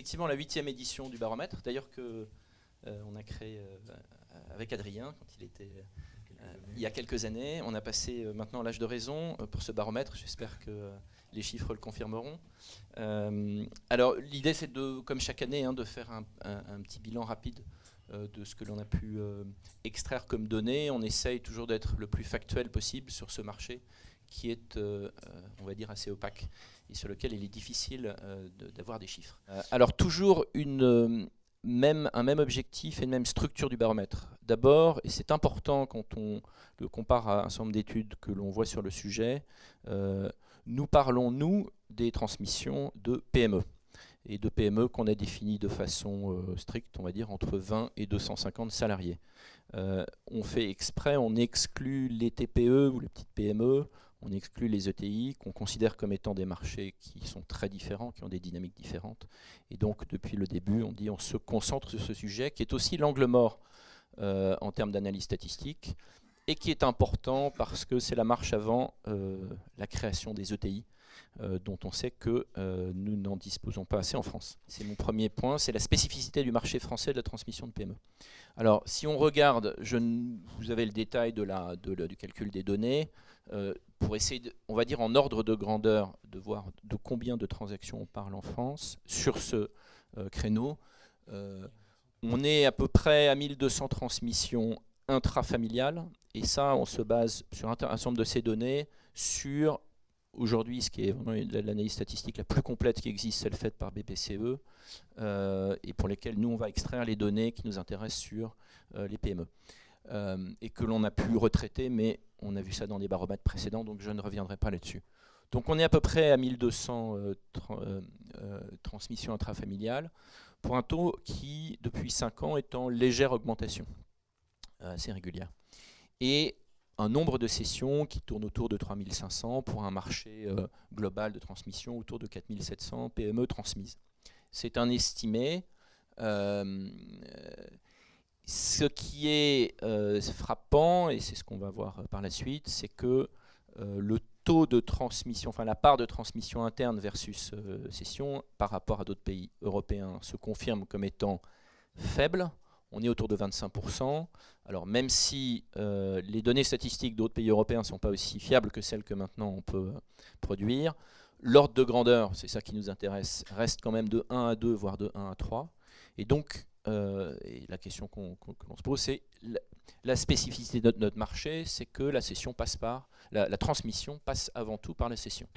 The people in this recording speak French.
effectivement la 8e édition du baromètre, d'ailleurs que on a créé avec Adrien quand il était il y a quelques années. On a passé maintenant l'âge de raison pour ce baromètre. J'espère que les chiffres le confirmeront. Alors l'idée c'est de, comme chaque année, de faire un petit bilan rapide de ce que l'on a pu extraire comme données. On essaye toujours d'être le plus factuel possible sur ce marché qui est, on va dire, assez opaque et sur lequel il est difficile d'avoir des chiffres. Alors toujours un même objectif et une même structure du baromètre. D'abord, et c'est important quand on le compare à un certain nombre d'études que l'on voit sur le sujet, nous parlons, nous, des transmissions de PME. Et de PME qu'on a définies de façon stricte, on va dire, entre 20 et 250 salariés. On fait exprès, on exclut les TPE ou les petites PME, on exclut les ETI, qu'on considère comme étant des marchés qui sont très différents, qui ont des dynamiques différentes. Et donc, depuis le début, on dit on se concentre sur ce sujet, qui est aussi l'angle mort en termes d'analyse statistique, et qui est important parce que c'est la marche avant la création des ETI, dont on sait que nous n'en disposons pas assez en France. C'est mon premier point, c'est la spécificité du marché français de la transmission de PME. Alors, si on regarde, vous avez le détail du calcul des données, pour essayer, on va dire en ordre de grandeur, de voir de combien de transactions on parle en France sur ce créneau. On est à peu près à 1200 transmissions intrafamiliales, et ça, on se base sur un certain nombre de ces données sur, aujourd'hui, ce qui est vraiment l'analyse statistique la plus complète qui existe, celle faite par BPCE, et pour lesquelles nous, on va extraire les données qui nous intéressent sur les PME. Et que l'on a pu retraiter, mais on a vu ça dans des baromètres précédents, donc je ne reviendrai pas là-dessus. Donc on est à peu près à 1200 transmissions intrafamiliales, pour un taux qui, depuis 5 ans, est en légère augmentation, assez régulière. Et un nombre de sessions qui tourne autour de 3500 pour un marché global de transmission autour de 4700 PME transmises. C'est un estimé. Ce qui est frappant, et c'est ce qu'on va voir par la suite, c'est que le taux de transmission, enfin la part de transmission interne versus cession par rapport à d'autres pays européens se confirme comme étant faible. On est autour de 25%. Alors même si les données statistiques d'autres pays européens ne sont pas aussi fiables que celles que maintenant on peut produire, l'ordre de grandeur, c'est ça qui nous intéresse, reste quand même de 1 à 2, voire de 1 à 3. Et donc, et la question qu'on se pose, c'est la spécificité de notre marché, c'est que la transmission passe avant tout par la cession.